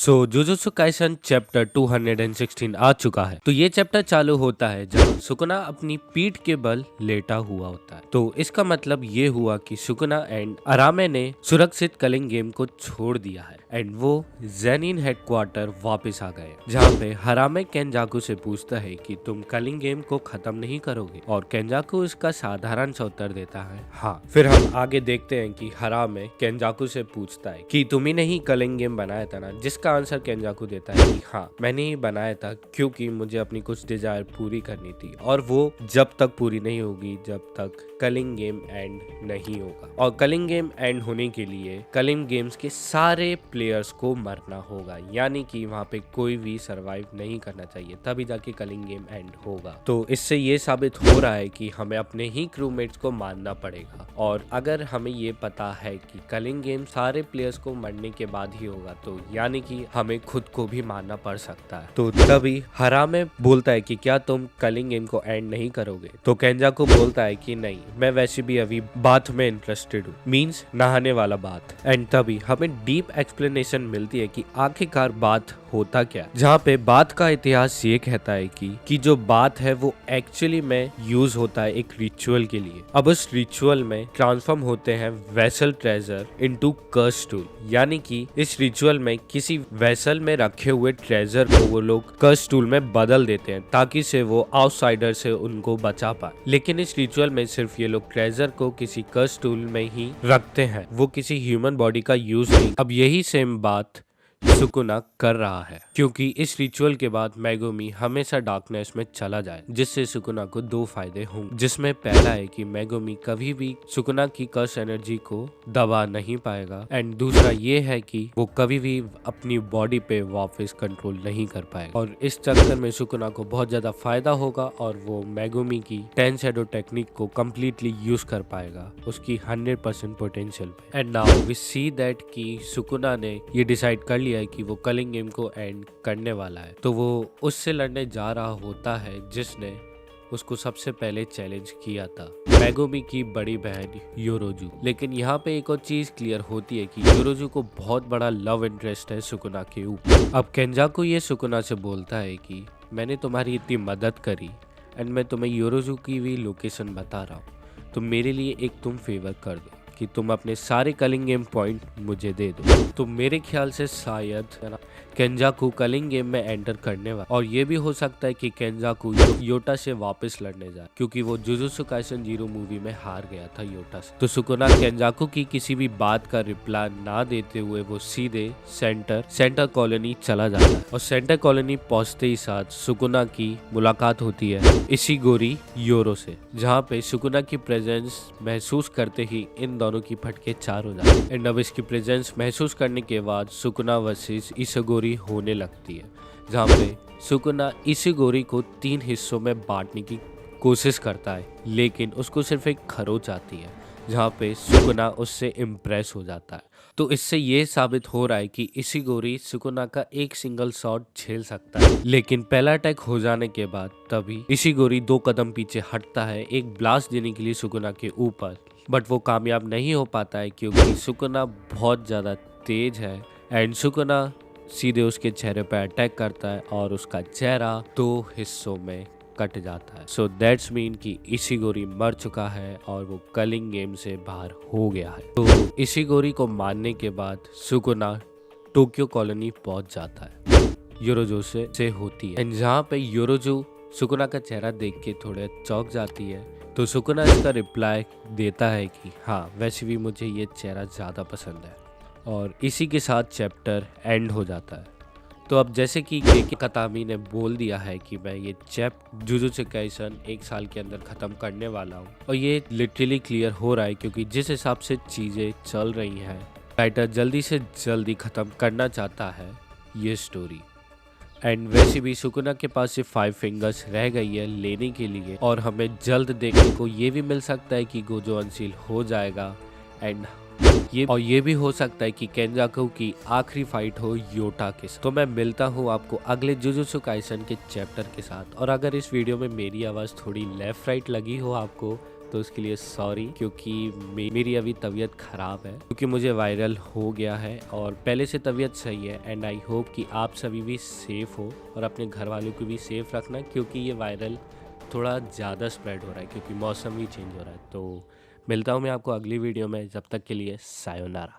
Jujutsu Kaisen chapter 216 आ चुका है। तो ये चैप्टर चालू होता है जब सुकुना अपनी पीठ के बल लेटा हुआ होता है। तो इसका मतलब ये हुआ कि सुकुना एंड अरामे ने सुरक्षित कलिंग गेम को छोड़ दिया है एंड वो जेनिन हेडक्वार्टर वापस आ गए, जहाँ पे हरामे केंजाकू से पूछता है कि तुम कलिंग गेम को खत्म नहीं करोगे, और केंजाकू इसका साधारण सा उत्तर देता है हाँ। फिर हम आगे देखते हैं कि हरामे केंजाकू से पूछता है कि तुम ही नहीं कलिंग गेम बनाया था ना, जिसका आंसर केंजाकू देता है कि हाँ मैंने ही बनाया था, क्योंकि मुझे अपनी कुछ डिजायर पूरी करनी थी, और वो जब तक पूरी नहीं होगी जब तक कलिंग गेम एंड नहीं होगा। और कलिंग गेम एंड होने के लिए कलिंग गेम्स के सारे प्लेयर्स को मरना होगा, यानी कि वहाँ पे कोई भी सरवाइव नहीं करना चाहिए, तभी जाके कलिंग गेम एंड होगा। तो इससे ये साबित हो रहा है कि हमें अपने ही क्रूमेट्स को मारना पड़ेगा, और अगर हमें ये पता है कि कलिंग गेम सारे प्लेयर्स को मरने के बाद ही होगा, तो यानी कि हमें खुद को भी मारना पड़ सकता है। तो तभी हरामे बोलता है कि क्या तुम कलिंग गेम को एंड नहीं करोगे, तो केंजाकू बोलता है कि नहीं, मैं वैसे भी अभी बात में इंटरेस्टेड हूँ, मींस नहाने वाला बात। एंड तभी हमें डीप एक्सप्लेनेशन मिलती है कि आखिरकार बात होता क्या, जहाँ पे बात का इतिहास ये कहता है कि जो बात है वो एक्चुअली में यूज होता है एक रिचुअल के लिए। अब उस रिचुअल में ट्रांसफॉर्म होते हैं वेसल ट्रेजर इनटू कर्स टूल, यानी कि इस रिचुअल में किसी वेसल में रखे हुए ट्रेजर को वो लोग कर्स टूल में बदल देते हैं, ताकि से वो आउटसाइडर से उनको बचा पाए। लेकिन इस रिचुअल में सिर्फ ये लोग ट्रेजर को किसी कर्स टूल में ही रखते हैं, वो किसी ह्यूमन बॉडी का यूज नहीं। अब यही सेम बात सुकुना कर रहा है, क्योंकि इस रिचुअल के बाद मेगुमी हमेशा डार्कनेस में चला जाए, जिससे सुकुना को दो फायदे होंगे, जिसमें पहला है कि मेगुमी कभी भी सुकुना की कर्स एनर्जी को दबा नहीं पाएगा, एंड दूसरा ये है कि वो कभी भी अपनी बॉडी पे वापस कंट्रोल नहीं कर पाएगा। और इस चक्कर में सुकुना को बहुत ज्यादा फायदा होगा, और वो मेगुमी की 10 शैडो टेक्निक को कम्प्लीटली यूज कर पाएगा उसकी 100% पोटेंशियल पे। And now we see that कि सुकुना ने ये डिसाइड कर लिया है कि वो कलिंग गेम को एंड करने वाला है, तो वो उससे लड़ने जा रहा होता है जिसने उसको सबसे पहले चैलेंज किया था, मेगुमी की बड़ी बहन योरोजू। लेकिन यहाँ पे एक और चीज क्लियर होती है कि योरोजू को बहुत बड़ा लव इंटरेस्ट है सुकुना के ऊपर। अब केंजाकू ये सुकुना से बोलता है कि मैंने तुम्हारी इतनी मदद करी एंड मैं तुम्हें योरोजू की भी लोकेशन बता रहा हूँ, तो मेरे लिए एक तुम फेवर कर दो कि तुम अपने सारे कलिंग गेम पॉइंट मुझे दे दो। तो मेरे ख्याल से शायद केंजाकू कलिंग गेम में एंटर करने वाला, और ये भी हो सकता है कि केंजाकू योटा से वापस लड़ने जाए, क्योंकि वो जुजुत्सु काइसन 0 मूवी में हार गया था योटा से। तो सुकुना केंजाकू की किसी भी बात का रिप्लाई ना देते हुए वो सीधे सेंटर कॉलोनी चला जाता है, और सेंटर कॉलोनी पहुंचते ही साथ सुकुना की मुलाकात होती है इशिगोरी योरो से, जहाँ पे सुकुना की प्रेजेंस महसूस करते ही इन दोनों की फटके 4 हो जाती है। एंड अब इसकी प्रेजेंस महसूस करने के बाद सुकुना वर्सेस इशिगोरी होने लगती है, जहाँ पे सुकुना इशिगोरी को 3 हिस्सों में बांटने की कोशिश करता है, लेकिन उसको सिर्फ एक खरोच आती है, जहाँ पे सुकुना उससे इम्प्रेस हो जाता है। तो इससे ये साबित हो रहा है कि इशिगोरी सुकुना का एक सिंगल शॉट झेल सकता है, लेकिन पहला अटैक हो जाने के बाद तभी इशिगोरी 2 कदम पीछे हटता है एक ब्लास्ट देने के लिए सुकुना के ऊपर, बट वो कामयाब नहीं हो पाता है क्योंकि सुकुना बहुत ज़्यादा तेज है, एंड सुकुना सीधे उसके चेहरे पर अटैक करता है और उसका चेहरा 2 हिस्सों में कट जाता है। सो दैट्स मीन कि इशिगोरी मर चुका है और वो कलिंग गेम से बाहर हो गया है। तो इशिगोरी को मारने के बाद सुकुना टोक्यो कॉलोनी पहुंच जाता है, योरोजू से होती है, एंड जहाँ पे योरोजू सुकुना का चेहरा देख के थोड़े चौंक जाती है, तो सुकुना इसका रिप्लाई देता है कि हाँ वैसे भी मुझे ये चेहरा ज़्यादा पसंद है, और इसी के साथ चैप्टर एंड हो जाता है। तो अब जैसे कि केके कतामी ने बोल दिया है कि मैं ये जुजुत्सु काइसन 1 साल के अंदर ख़त्म करने वाला हूँ, और ये लिटरली क्लियर हो रहा है क्योंकि जिस हिसाब से चीज़ें चल रही हैं, राइटर जल्दी से जल्दी ख़त्म करना चाहता है ये स्टोरी। एंड वैसे भी सुकुना के पास सिर्फ 5 फिंगर्स रह गई है लेने के लिए, और हमें जल्द देखने को ये भी मिल सकता है कि गोजो अनसील हो जाएगा, एंड ये भी हो सकता है कि केंजाकू की आखिरी फाइट हो योटा के साथ। तो मैं मिलता हूँ आपको अगले जुजुत्सु काइसन के चैप्टर के साथ, और अगर इस वीडियो में मेरी आवाज़ थोड़ी लेफ्ट राइट लगी हो आपको, तो उसके लिए सॉरी, क्योंकि मेरी अभी तबीयत ख़राब है, क्योंकि मुझे वायरल हो गया है और पहले से तबीयत सही है। एंड आई होप कि आप सभी भी सेफ़ हो और अपने घर वालों को भी सेफ़ रखना, क्योंकि ये वायरल थोड़ा ज़्यादा स्प्रेड हो रहा है क्योंकि मौसम भी चेंज हो रहा है। तो मिलता हूँ मैं आपको अगली वीडियो में, जब तक के लिए सायोनारा।